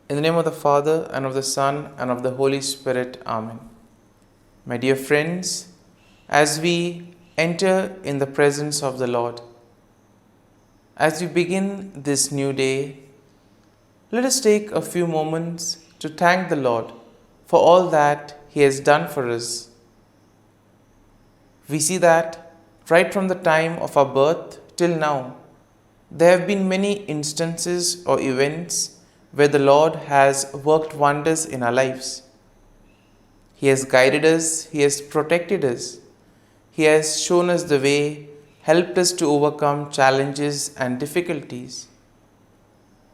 In the name of the Father, and of the Son, and of the Holy Spirit. Amen. My dear friends, as we enter in the presence of the Lord, as we begin this new day, let us take a few moments to thank the Lord for all that He has done for us. We see that right from the time of our birth till now, there have been many instances or events where the Lord has worked wonders in our lives. He has guided us, He has protected us, He has shown us the way, helped us to overcome challenges and difficulties.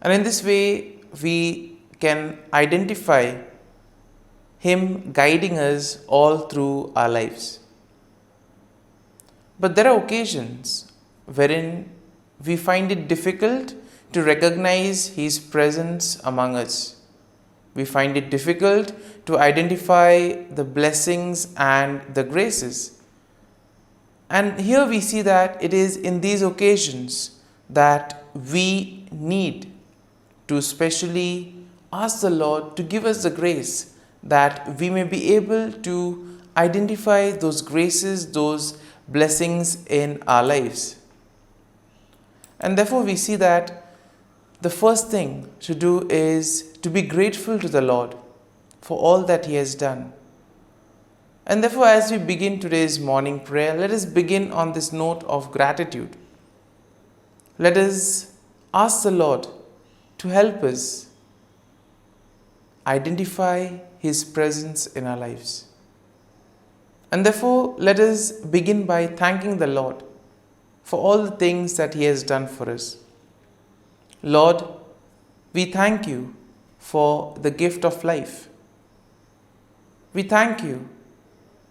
And in this way, we can identify Him guiding us all through our lives. But there are occasions wherein we find it difficult to recognize His presence among us. We find it difficult to identify the blessings and the graces. And here we see that it is in these occasions that we need to specially ask the Lord to give us the grace that we may be able to identify those graces, those blessings in our lives. And therefore we see that the first thing to do is to be grateful to the Lord for all that He has done. And therefore, as we begin today's morning prayer, let us begin on this note of gratitude. Let us ask the Lord to help us identify His presence in our lives. And therefore, let us begin by thanking the Lord for all the things that He has done for us. Lord, we thank You for the gift of life. We thank You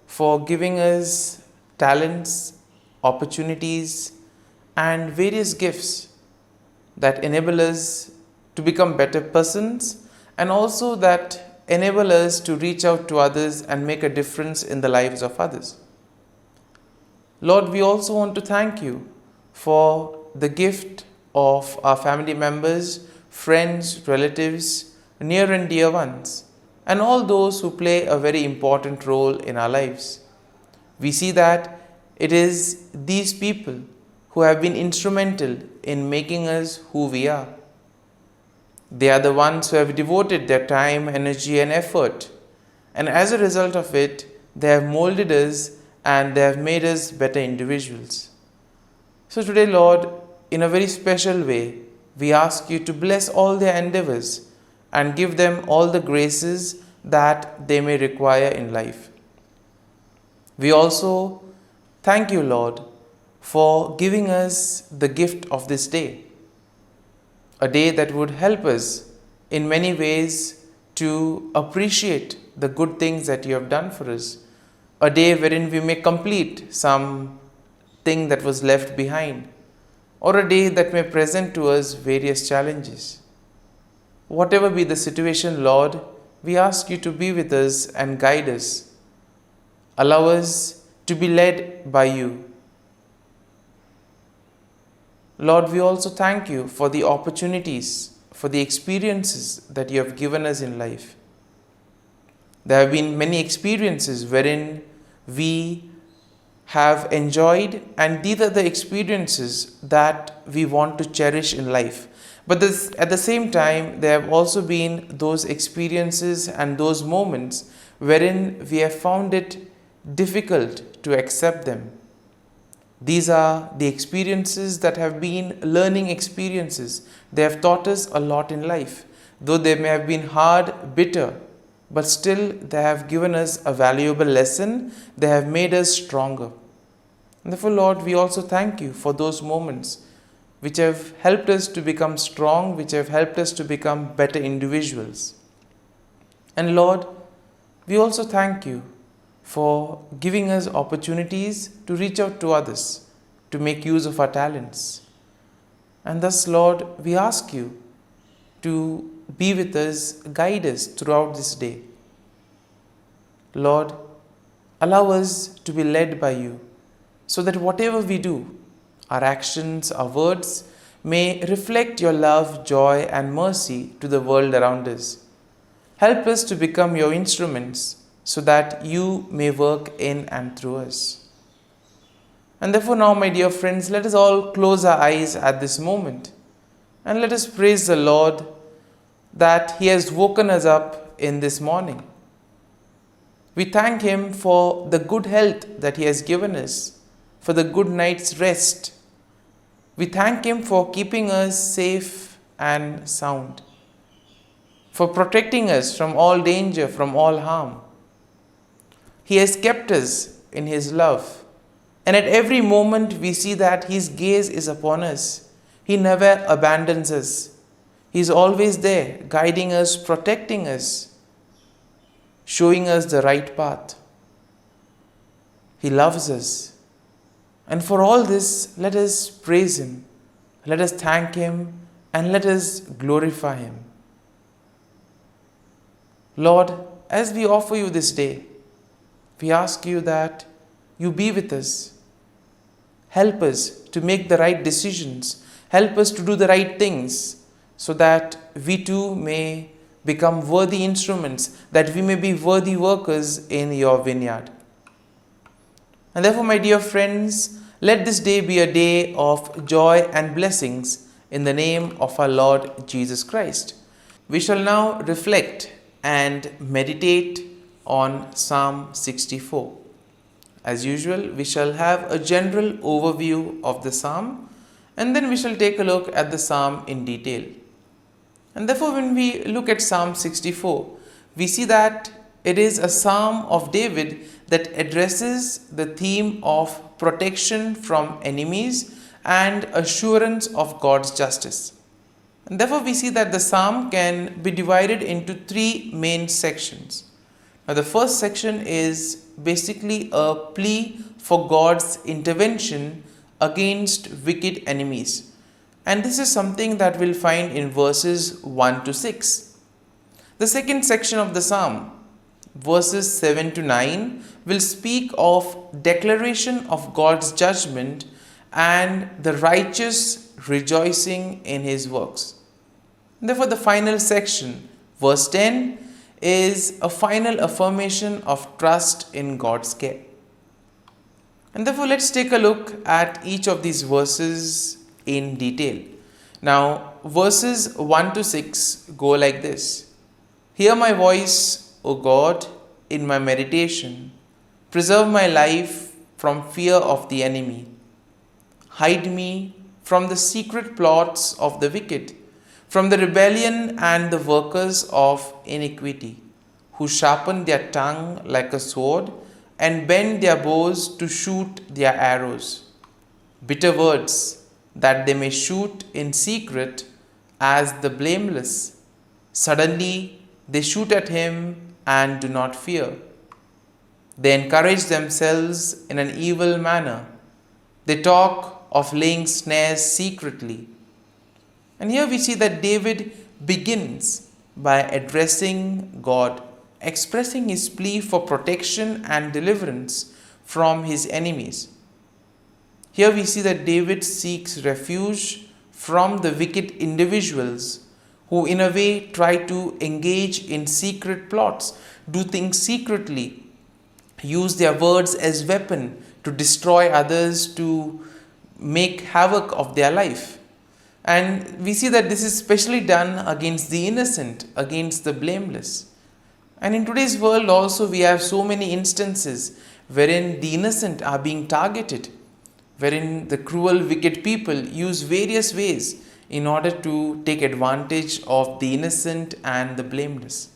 for giving us talents, opportunities, and various gifts that enable us to become better persons and also that enable us to reach out to others and make a difference in the lives of others. Lord, we also want to thank You for the gift of our family members, friends, relatives, near and dear ones, and all those who play a very important role in our lives. We see that it is these people who have been instrumental in making us who we are. They are the ones who have devoted their time, energy, and effort, and as a result of it, they have molded us and they have made us better individuals. So today, Lord, in a very special way, we ask You to bless all their endeavors and give them all the graces that they may require in life. We also thank You, Lord, for giving us the gift of this day, a day that would help us in many ways to appreciate the good things that You have done for us, a day wherein we may complete some thing that was left behind, or a day that may present to us various challenges. Whatever be the situation, Lord, we ask You to be with us and guide us. Allow us to be led by You. Lord, we also thank You for the opportunities, for the experiences that You have given us in life. There have been many experiences wherein we have enjoyed, and these are the experiences that we want to cherish in life. But at the same time, there have also been those experiences and those moments wherein we have found it difficult to accept them. These are the experiences that have been learning experiences. They have taught us a lot in life. Though they may have been hard, bitter, but still they have given us a valuable lesson. They have made us stronger. And therefore, Lord, we also thank You for those moments which have helped us to become strong, which have helped us to become better individuals. And Lord, we also thank You for giving us opportunities to reach out to others, to make use of our talents. And thus, Lord, we ask You to be with us, guide us throughout this day. Lord, allow us to be led by You, so that whatever we do, our actions, our words, may reflect your love, joy, and mercy to the world around us. Help us to become your instruments so that you may work in and through us. And therefore now, my dear friends, let us all close our eyes at this moment and let us praise the Lord that He has woken us up in this morning. We thank Him for the good health that He has given us, for the good night's rest. We thank Him for keeping us safe and sound, for protecting us from all danger, from all harm. He has kept us in His love. And at every moment we see that His gaze is upon us. He never abandons us. He is always there, guiding us, protecting us, showing us the right path. He loves us. And for all this, let us praise Him. Let us thank Him and let us glorify Him. Lord, as we offer You this day, we ask You that You be with us. Help us to make the right decisions. Help us to do the right things so that we too may become worthy instruments, that we may be worthy workers in Your vineyard. And therefore, my dear friends, let this day be a day of joy and blessings in the name of our Lord Jesus Christ. We shall now reflect and meditate on Psalm 64. As usual, we shall have a general overview of the psalm and then we shall take a look at the psalm in detail. And therefore, when we look at Psalm 64, we see that it is a psalm of David that addresses the theme of protection from enemies and assurance of God's justice. And therefore, we see that the psalm can be divided into three main sections. Now, the first section is basically a plea for God's intervention against wicked enemies. And this is something that we'll find in verses 1 to 6. The second section of the psalm, verses 7 to 9, will speak of declaration of God's judgment and the righteous rejoicing in His works. Therefore, the final section, verse 10, is a final affirmation of trust in God's care. And therefore, let's take a look at each of these verses in detail. Now, verses 1 to 6 go like this. Hear my voice, O God, in my meditation. Preserve my life from fear of the enemy. Hide me from the secret plots of the wicked, from the rebellion and the workers of iniquity, who sharpen their tongue like a sword and bend their bows to shoot their arrows. Bitter words that they may shoot in secret as the blameless. Suddenly they shoot at him and do not fear. They encourage themselves in an evil manner. They talk of laying snares secretly. And here we see that David begins by addressing God, expressing his plea for protection and deliverance from his enemies. Here we see that David seeks refuge from the wicked individuals who in a way try to engage in secret plots, do things secretly, use their words as weapon to destroy others, to make havoc of their life. And we see that this is especially done against the innocent, against the blameless. And in today's world also we have so many instances wherein the innocent are being targeted, wherein the cruel, wicked people use various ways in order to take advantage of the innocent and the blameless.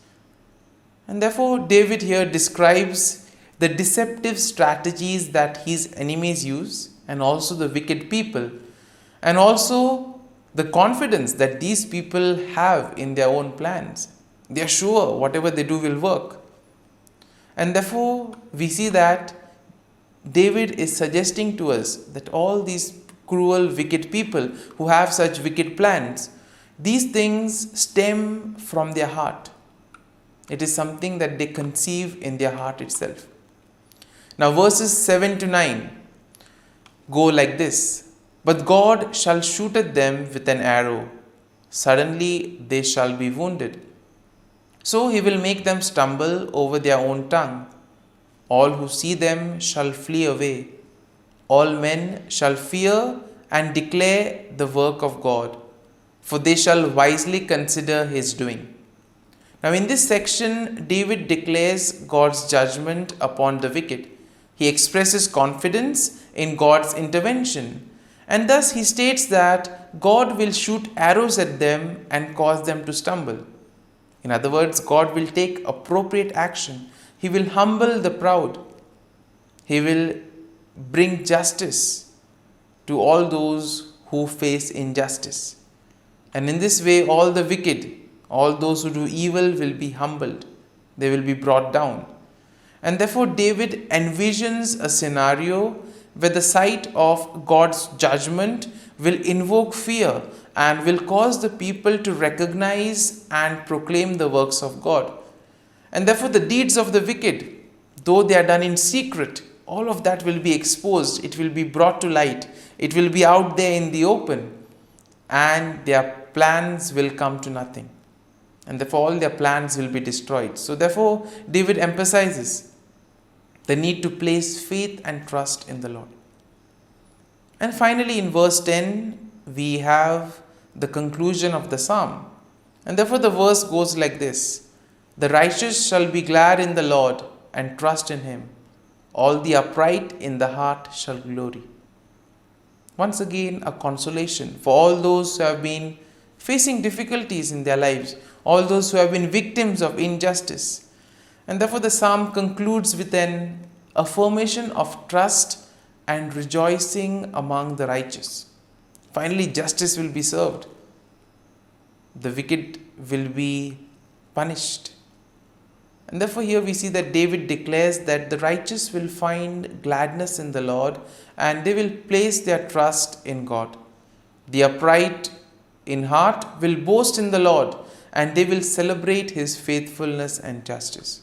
And therefore, David here describes the deceptive strategies that his enemies use, and also the wicked people, and also the confidence that these people have in their own plans. They are sure whatever they do will work. And therefore, we see that David is suggesting to us that all these cruel, wicked people who have such wicked plans, these things stem from their heart. It is something that they conceive in their heart itself. Now, verses 7 to 9 go like this. But God shall shoot at them with an arrow. Suddenly they shall be wounded. So he will make them stumble over their own tongue. All who see them shall flee away. All men shall fear and declare the work of God, for they shall wisely consider his doing. Now, in this section, David declares God's judgment upon the wicked. He expresses confidence in God's intervention, and thus he states that God will shoot arrows at them and cause them to stumble. In other words, God will take appropriate action. He will humble the proud. He will bring justice to all those who face injustice. And in this way, all the wicked, all those who do evil will be humbled. They will be brought down. And therefore, David envisions a scenario where the sight of God's judgment will invoke fear and will cause the people to recognize and proclaim the works of God. And therefore, the deeds of the wicked, though they are done in secret, all of that will be exposed. It will be brought to light. It will be out there in the open. And their plans will come to nothing. And therefore, all their plans will be destroyed. So therefore, David emphasizes the need to place faith and trust in the Lord. And finally, in verse 10, we have the conclusion of the psalm. And therefore, the verse goes like this: The righteous shall be glad in the Lord and trust in him. All the upright in the heart shall glory. Once again, a consolation for all those who have been facing difficulties in their lives, all those who have been victims of injustice. And therefore, the psalm concludes with an affirmation of trust and rejoicing among the righteous. Finally, justice will be served. The wicked will be punished. And therefore, here we see that David declares that the righteous will find gladness in the Lord and they will place their trust in God. The upright in heart will boast in the Lord and they will celebrate his faithfulness and justice.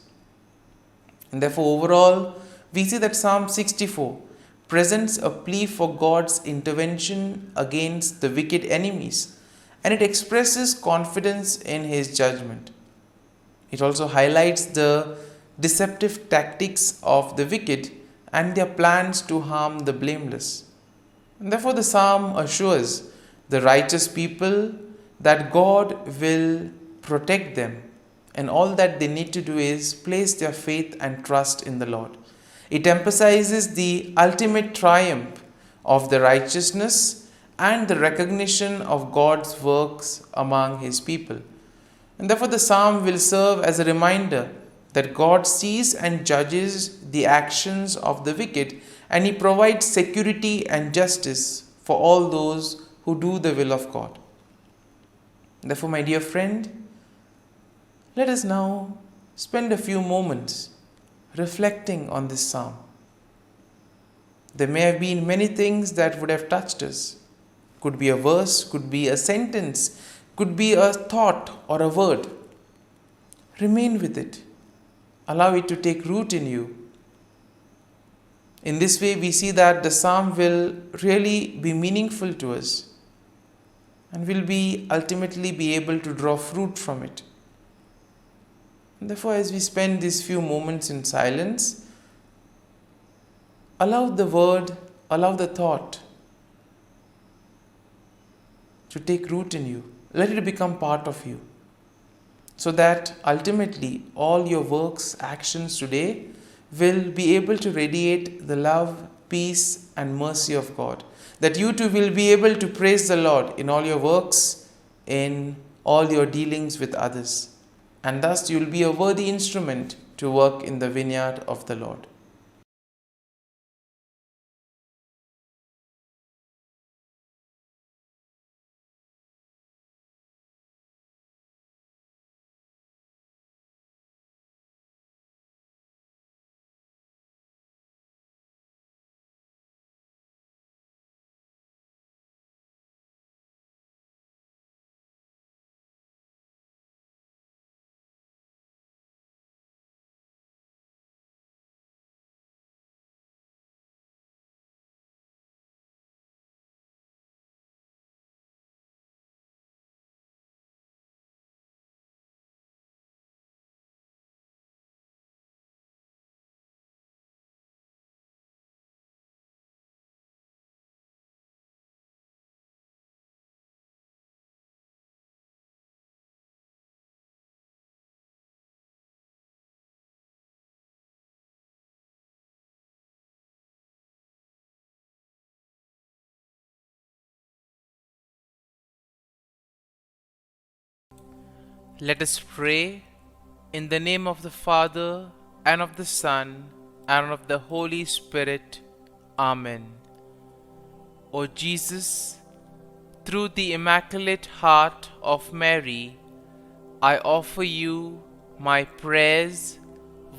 And therefore, overall, we see that Psalm 64 presents a plea for God's intervention against the wicked enemies, and it expresses confidence in his judgment. It also highlights the deceptive tactics of the wicked and their plans to harm the blameless. And therefore, the psalm assures the righteous people that God will protect them, and all that they need to do is place their faith and trust in the Lord. It emphasizes the ultimate triumph of the righteousness and the recognition of God's works among his people. And therefore, the psalm will serve as a reminder that God sees and judges the actions of the wicked, and he provides security and justice for all those who do the will of God. Therefore, my dear friend, let us now spend a few moments reflecting on this psalm. There may have been many things that would have touched us. Could be a verse, could be a sentence, could be a thought or a word. Remain with it. Allow it to take root in you. In this way, we see that the psalm will really be meaningful to us and will be ultimately be able to draw fruit from it. And therefore, as we spend these few moments in silence, allow the word, allow the thought to take root in you. Let it become part of you, so that ultimately all your works, actions today will be able to radiate the love, peace and mercy of God. That you too will be able to praise the Lord in all your works, in all your dealings with others. And thus you will be a worthy instrument to work in the vineyard of the Lord. Let us pray in the name of the Father, and of the Son, and of the Holy Spirit. Amen. O Jesus, through the Immaculate Heart of Mary, I offer you my prayers,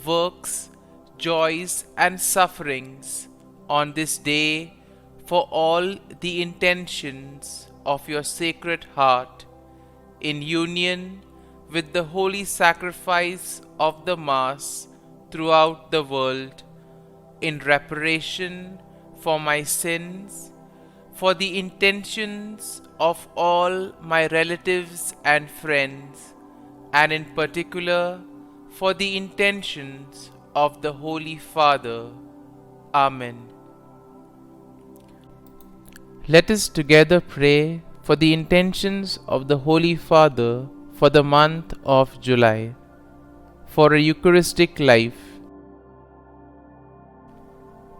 works, joys, and sufferings on this day for all the intentions of your Sacred Heart, in union with the holy sacrifice of the Mass throughout the world, in reparation for my sins, for the intentions of all my relatives and friends, and in particular for the intentions of the Holy Father. Amen. Let us together pray for the intentions of the Holy Father for the month of July, for a Eucharistic life.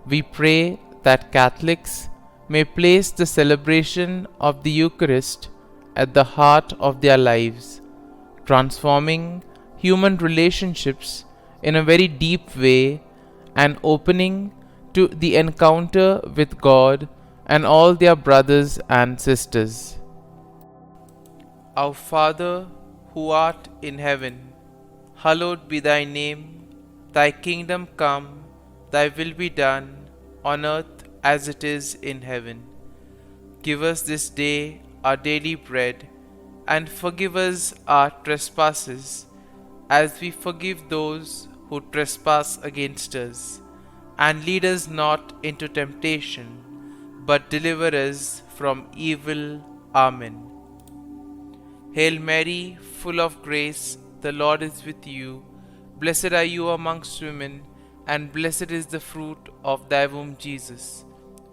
We pray that Catholics may place the celebration of the Eucharist at the heart of their lives, transforming human relationships in a very deep way and opening to the encounter with God and all their brothers and sisters. Our Father, who art in heaven, hallowed be thy name. Thy kingdom come, thy will be done, on earth as it is in heaven. Give us this day our daily bread, and forgive us our trespasses, as we forgive those who trespass against us. And lead us not into temptation, but deliver us from evil. Amen. Hail Mary, full of grace, the Lord is with you. Blessed are you amongst women, and blessed is the fruit of thy womb, Jesus.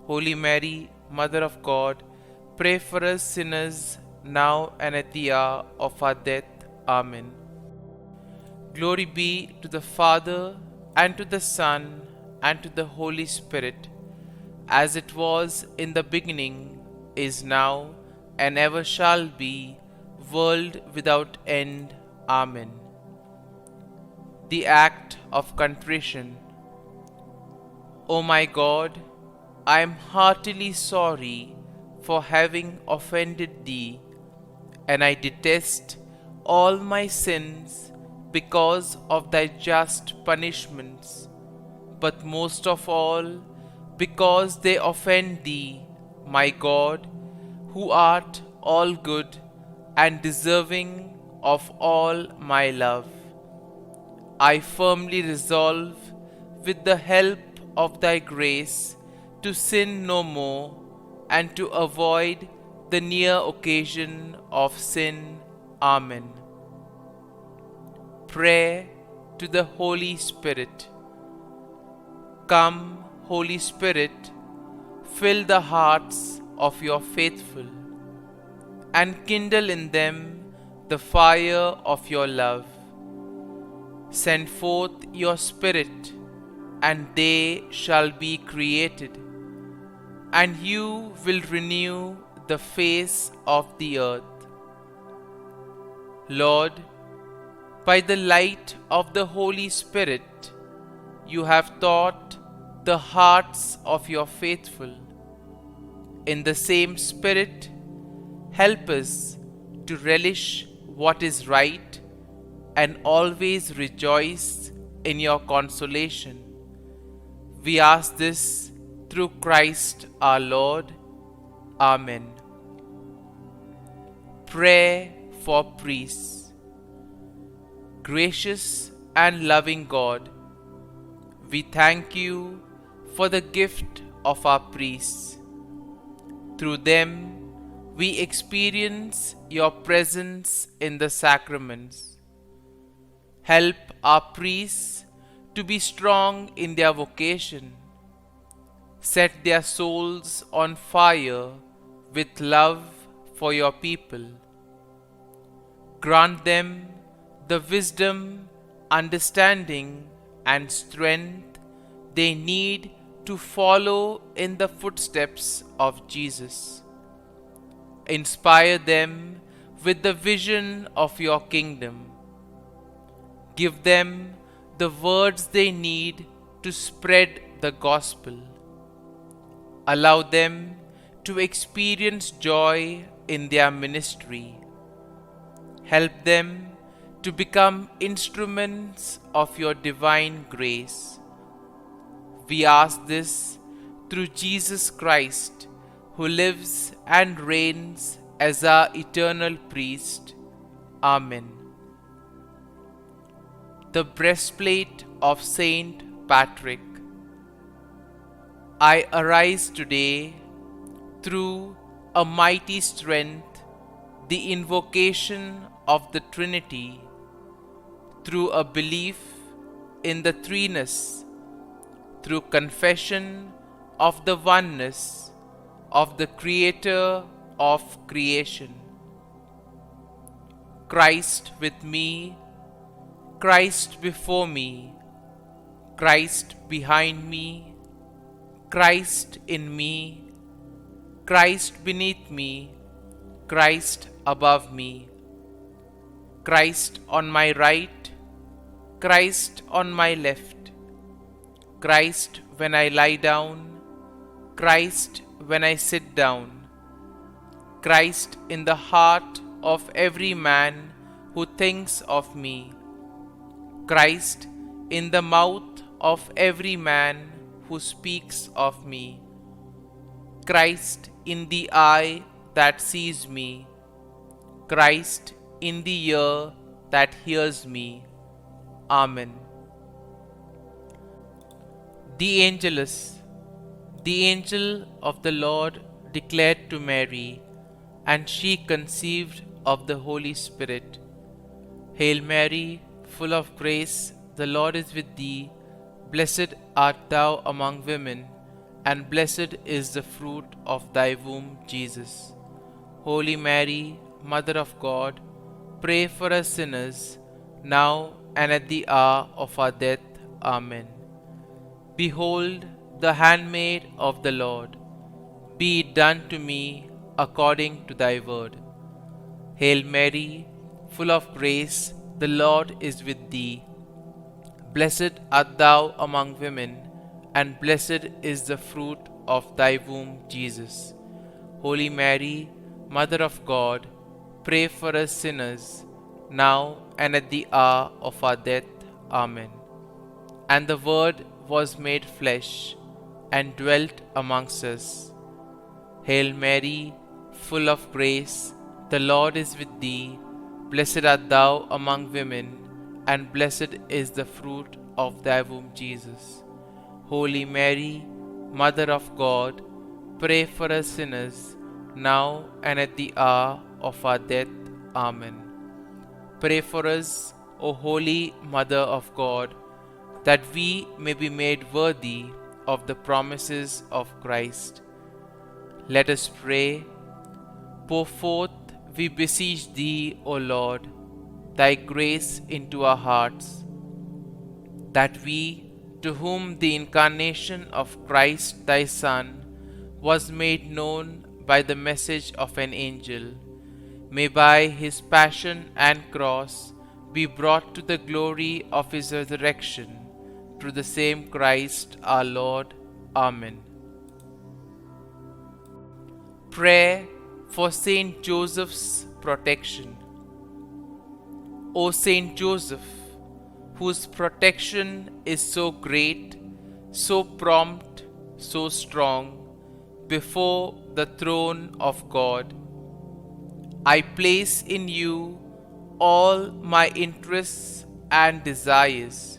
Holy Mary, Mother of God, pray for us sinners, now and at the hour of our death. Amen. Glory be to the Father, and to the Son, and to the Holy Spirit, as it was in the beginning, is now, and ever shall be, world without end. Amen. The Act of Contrition. O my God, I am heartily sorry for having offended Thee, and I detest all my sins because of Thy just punishments, but most of all because they offend Thee, my God, who art all good and deserving of all my love. I firmly resolve, with the help of Thy grace, to sin no more, and to avoid the near occasion of sin. Amen. Prayer to the Holy Spirit. Come, Holy Spirit, fill the hearts of your faithful, and kindle in them the fire of your love. Send forth your Spirit, and they shall be created, and you will renew the face of the earth. Lord, by the light of the Holy Spirit, you have taught the hearts of your faithful. In the same Spirit, help us to relish what is right and always rejoice in your consolation. We ask this through Christ our Lord. Amen. Prayer for priests. Gracious and loving God, we thank you for the gift of our priests. Through them, we experience your presence in the sacraments. Help our priests to be strong in their vocation. Set their souls on fire with love for your people. Grant them the wisdom, understanding, and strength they need to follow in the footsteps of Jesus. Inspire them with the vision of your kingdom. Give them the words they need to spread the gospel. Allow them to experience joy in their ministry. Help them to become instruments of your divine grace. We ask this through Jesus Christ, who lives and reigns as our eternal priest. Amen. The breastplate of Saint Patrick. I arise today through a mighty strength, the invocation of the Trinity, through a belief in the threeness, through confession of the oneness of the Creator of creation. Christ with me, Christ before me, Christ behind me, Christ in me, Christ beneath me, Christ above me, Christ on my right, Christ on my left, Christ when I lie down, Christ when I sit down, Christ in the heart of every man who thinks of me, Christ in the mouth of every man who speaks of me, Christ in the eye that sees me, Christ in the ear that hears me. Amen. The Angelus. The angel of the Lord declared to Mary, and she conceived of the Holy Spirit. Hail Mary, full of grace, the Lord is with thee. Blessed art thou among women, and blessed is the fruit of thy womb, Jesus. Holy Mary, Mother of God, pray for us sinners, now and at the hour of our death. Amen. Behold, the handmaid of the Lord. Be it done to me according to thy word. Hail Mary, full of grace, the Lord is with thee. Blessed art thou among women, and blessed is the fruit of thy womb, Jesus. Holy Mary, Mother of God, pray for us sinners, now and at the hour of our death. Amen. And the Word was made flesh, and dwelt amongst us. Hail Mary, full of grace, the Lord is with thee. Blessed art thou among women, and blessed is the fruit of thy womb, Jesus. Holy Mary, Mother of God, pray for us sinners, now and at the hour of our death. Amen. Pray for us, O Holy Mother of God, that we may be made worthy of the promises of Christ. Let us pray. Pour forth, we beseech thee, O Lord, thy grace into our hearts, that we, to whom the incarnation of Christ thy Son was made known by the message of an angel, may by his passion and cross be brought to the glory of his resurrection, through the same Christ our Lord. Amen. Prayer for Saint Joseph's protection. O Saint Joseph, whose protection is so great, so prompt, so strong, before the throne of God, I place in you all my interests and desires.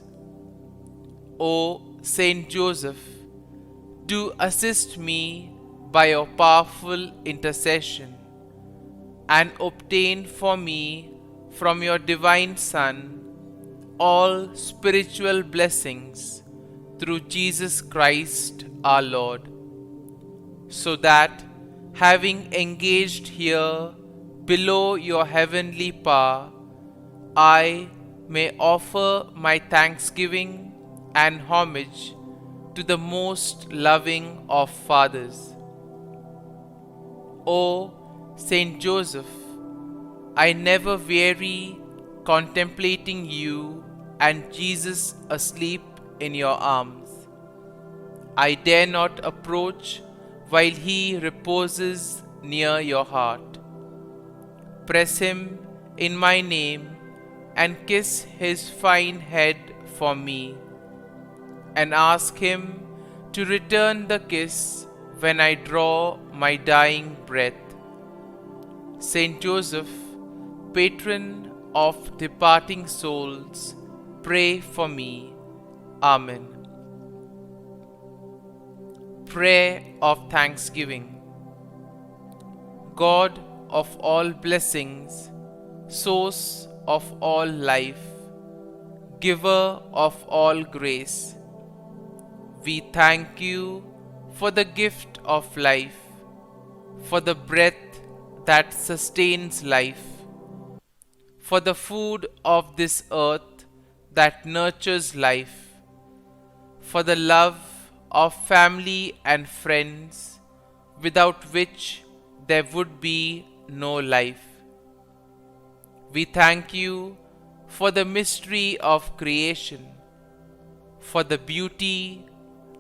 O Saint Joseph, do assist me by your powerful intercession, and obtain for me from your divine Son all spiritual blessings through Jesus Christ our Lord, so that, having engaged here below your heavenly power, I may offer my thanksgiving and homage to the most loving of fathers. O Saint Joseph, I never weary contemplating you and Jesus asleep in your arms. I dare not approach while he reposes near your heart. Press him in my name and kiss his fine head for me, and ask him to return the kiss when I draw my dying breath. Saint Joseph, patron of departing souls, pray for me. Amen. Prayer of Thanksgiving. God of all blessings, source of all life, giver of all grace, we thank you for the gift of life, for the breath that sustains life, for the food of this earth that nurtures life, for the love of family and friends, without which there would be no life. We thank you for the mystery of creation, for the beauty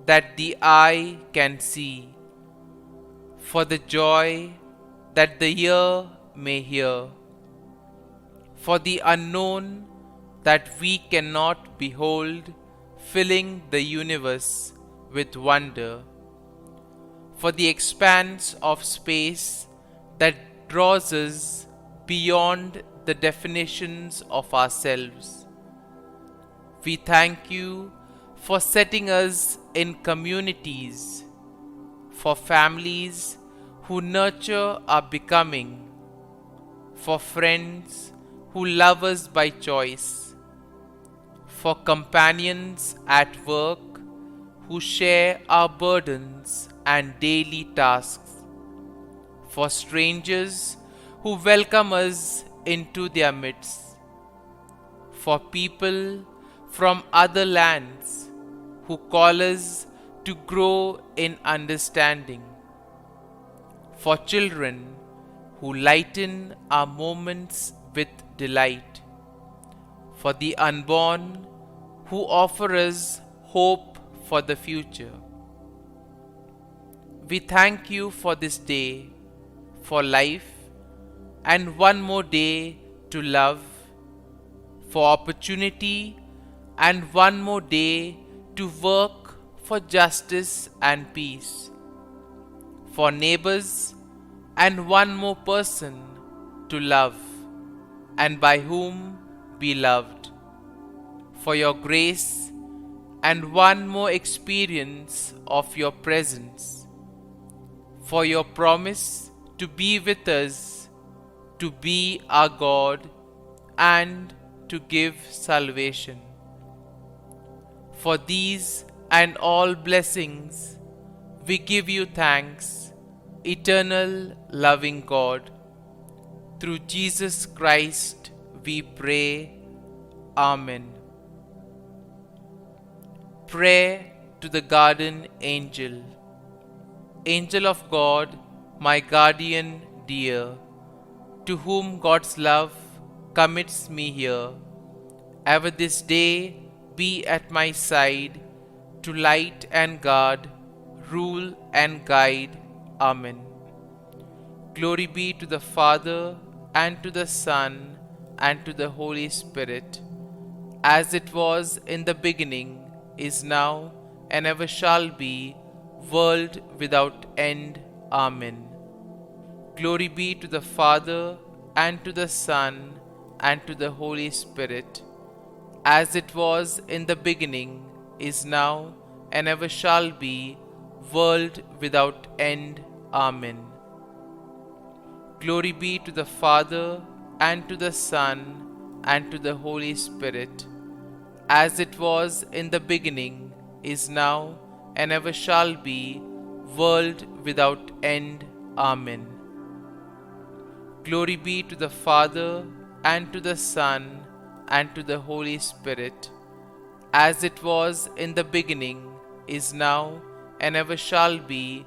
that the eye can see, for the joy that the ear may hear, for the unknown that we cannot behold, filling the universe with wonder, for the expanse of space that draws us beyond the definitions of ourselves. We thank you for setting us in communities, for families who nurture our becoming, for friends who love us by choice, for companions at work who share our burdens and daily tasks, for strangers who welcome us into their midst, for people from other lands who call us to grow in understanding, for children who lighten our moments with delight, for the unborn who offer us hope for the future. We thank you for this day, for life, and one more day to love, for opportunity, and one more day to work for justice and peace, for neighbors, and one more person to love, and by whom be loved, for your grace, and one more experience of your presence, for your promise to be with us, to be our God, and to give salvation. For these and all blessings, we give you thanks, eternal loving God. Through Jesus Christ we pray. Amen. Prayer to the Guardian Angel. Angel of God, my guardian dear, to whom God's love commits me here, ever this day be at my side, to light and guard, rule and guide. Amen. Glory be to the Father, and to the Son, and to the Holy Spirit, as it was in the beginning, is now, and ever shall be, world without end. Amen. Glory be to the Father, and to the Son, and to the Holy Spirit, as it was in the beginning, is now, and ever shall be, world without end. Amen. Glory be to the Father, and to the Son, and to the Holy Spirit, as it was in the beginning, is now, and ever shall be, world without end. Amen. Glory be to the Father, and to the Son, and to the Holy Spirit, as it was in the beginning, is now, and ever shall be,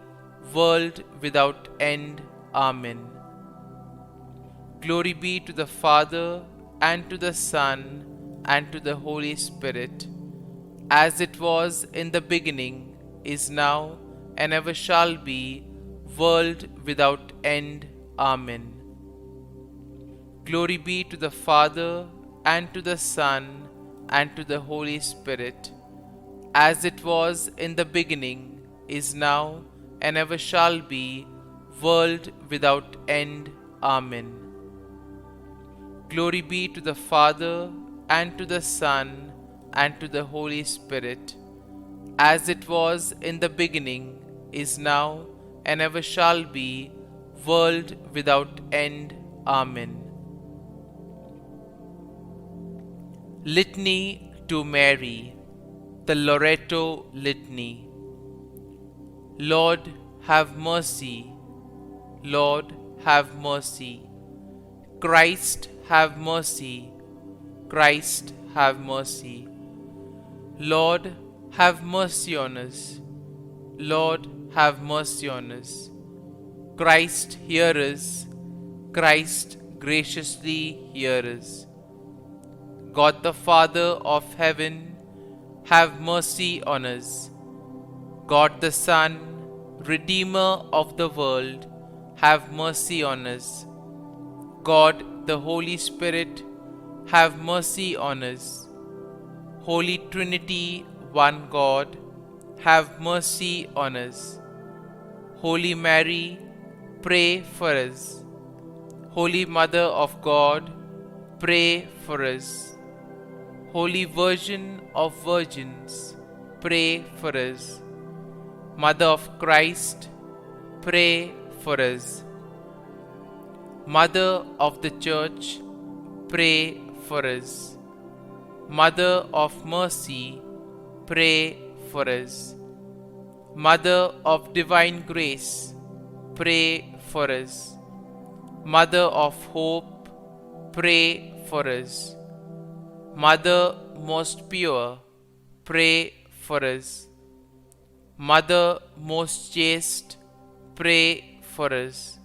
world without end. Amen. Glory be to the Father, and to the Son, and to the Holy Spirit, as it was in the beginning, is now, and ever shall be, world without end. Amen. Glory be to the Father, and to the Son, and to the Holy Spirit, as it was in the beginning, is now, and ever shall be, world without end. Amen. Glory be to the Father, and to the Son, and to the Holy Spirit, as it was in the beginning, is now, and ever shall be, world without end. Amen. Litany to Mary, the LORETO Litany. Lord, have mercy. Lord, have mercy. Christ, have mercy. Christ, have mercy. Lord, have mercy on us. Lord, have mercy on us. Christ, hear us. Christ, graciously hear us. God the Father of heaven, have mercy on us. God the Son, Redeemer of the world, have mercy on us. God the Holy Spirit, have mercy on us. Holy Trinity, one God, have mercy on us. Holy Mary, pray for us. Holy Mother of God, pray for us. Holy Virgin of Virgins, pray for us. Mother of Christ, pray for us. Mother of the Church, pray for us. Mother of Mercy, pray for us. Mother of Divine Grace, pray for us. Mother of Hope, pray for us. Mother most pure, pray for us. Mother most chaste, pray for us.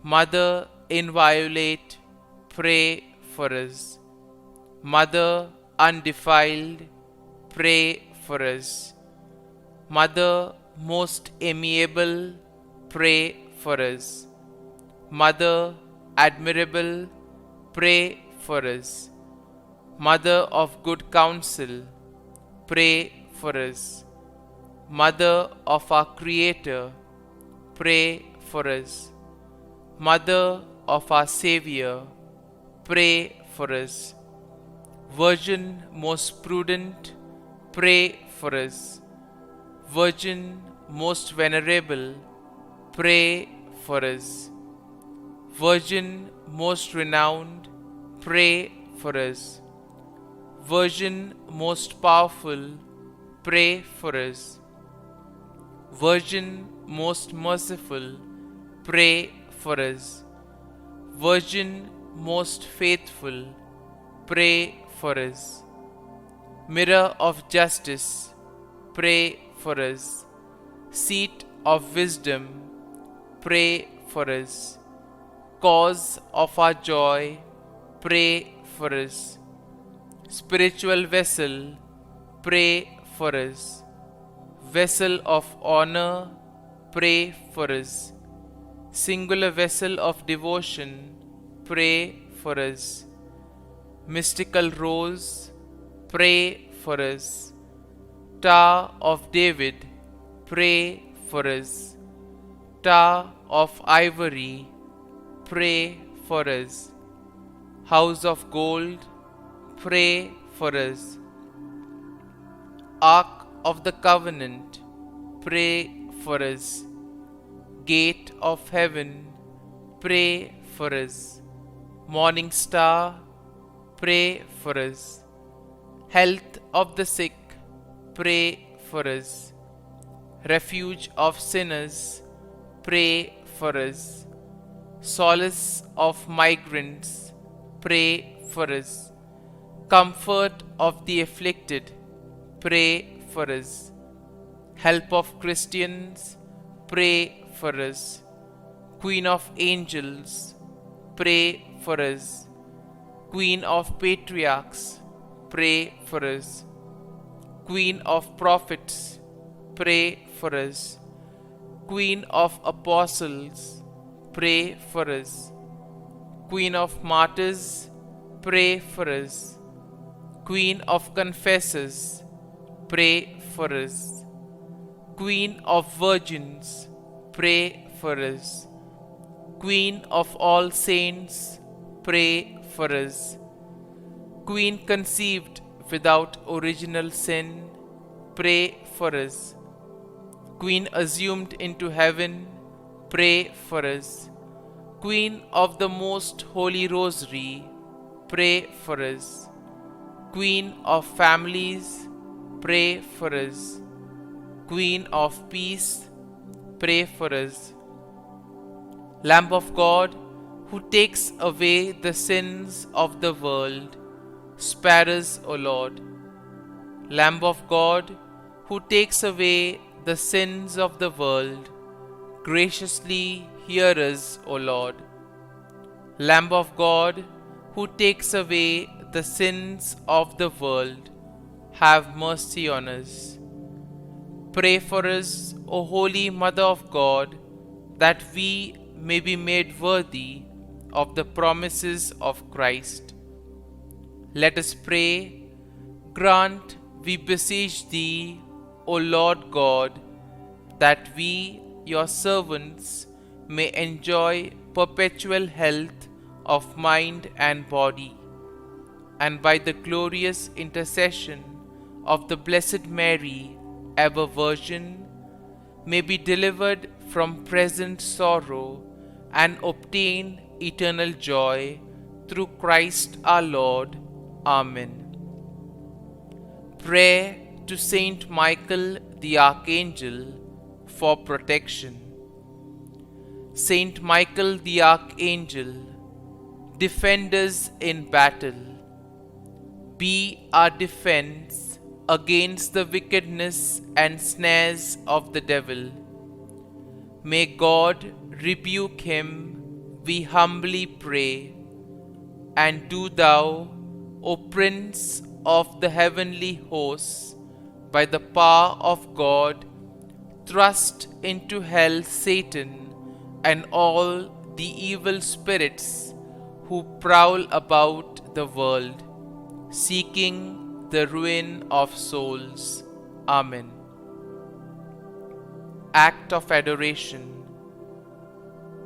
Mother inviolate, pray for us. Mother undefiled, pray for us. Mother most amiable, pray for us. Mother admirable, pray for us. Mother of good counsel, pray for us. Mother of our Creator, pray for us. Mother of our Savior, pray for us. Virgin most prudent, pray for us. Virgin most venerable, pray for us. Virgin most renowned, pray for us. Virgin most powerful, pray for us. Virgin most merciful, pray for us. Virgin most faithful, pray for us. Mirror of justice, pray for us. Seat of wisdom, pray for us. Cause of our joy, pray for us. Spiritual vessel, pray for us. Vessel of honor, pray for us. Singular vessel of devotion, pray for us. Mystical rose, pray for us. Tower of David, pray for us. Tower of ivory, pray for us. House of gold, pray for us. Ark of the covenant, pray for us. Gate of heaven, pray for us. Morning star, pray for us. Health of the sick, pray for us. Refuge of sinners, pray for us. Solace of migrants, pray for us. Comfort of the afflicted, pray for us. Help of Christians, pray for us. Queen of angels, pray for us. Queen of Patriarchs, pray for us. Queen of Prophets, pray for us. Queen of Apostles, pray for us. Queen of Martyrs, pray for us. Queen of Confessors, pray for us. Queen of Virgins, pray for us. Queen of all saints, pray for us. Queen conceived without original sin, pray for us. Queen assumed into heaven, pray for us. Queen of the Most Holy Rosary, pray for us. Queen of families, pray for us. Queen of peace, pray for us. Lamb of God, who takes away the sins of the world, spare us, O Lord. Lamb of God, who takes away the sins of the world, graciously hear us, O Lord. Lamb of God, who takes away the sins of the world, have mercy on us. Pray for us, O Holy Mother of God, that we may be made worthy of the promises of Christ. Let us pray. Grant, we beseech Thee, O Lord God, that we, Your servants, may enjoy perpetual health of mind and body, and by the glorious intercession of the Blessed Mary, ever Virgin, may be delivered from present sorrow and obtain eternal joy through Christ our Lord. Amen. Prayer to Saint Michael the Archangel for protection. Saint Michael the Archangel, defend us in battle. Be our defense against the wickedness and snares of the devil. May God rebuke him, we humbly pray. And do Thou, O Prince of the heavenly hosts, by the power of God, thrust into hell Satan and all the evil spirits who prowl about the world, seeking the ruin of souls. Amen. Act of Adoration.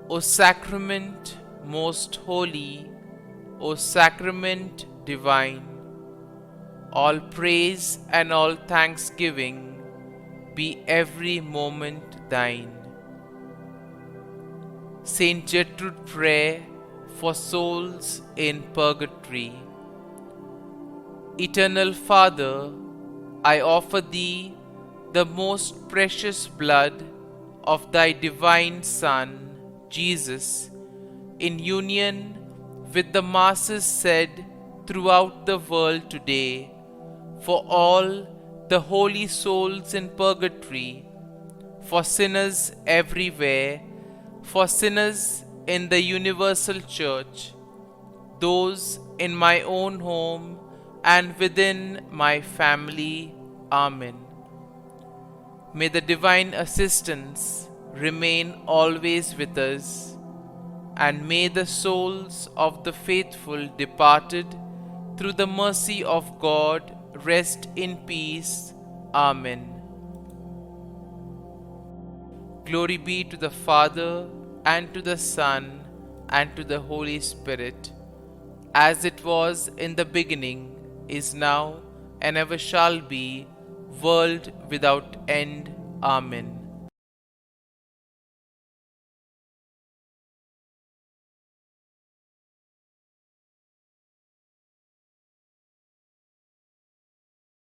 O Sacrament most holy, O Sacrament divine, all praise and all thanksgiving be every moment Thine. Saint Gertrude prayer for souls in purgatory. Eternal Father, I offer Thee the most precious blood of Thy divine Son, Jesus, in union with the masses said throughout the world today, for all the holy souls in purgatory, for sinners everywhere, for sinners in the universal church, those in my own home and within my family. Amen. May the divine assistance remain always with us, and may the souls of the faithful departed through the mercy of God rest in peace. Amen. Glory be to the Father, and to the Son, and to the Holy Spirit, as it was in the beginning, is now, and ever shall be, world without end. Amen.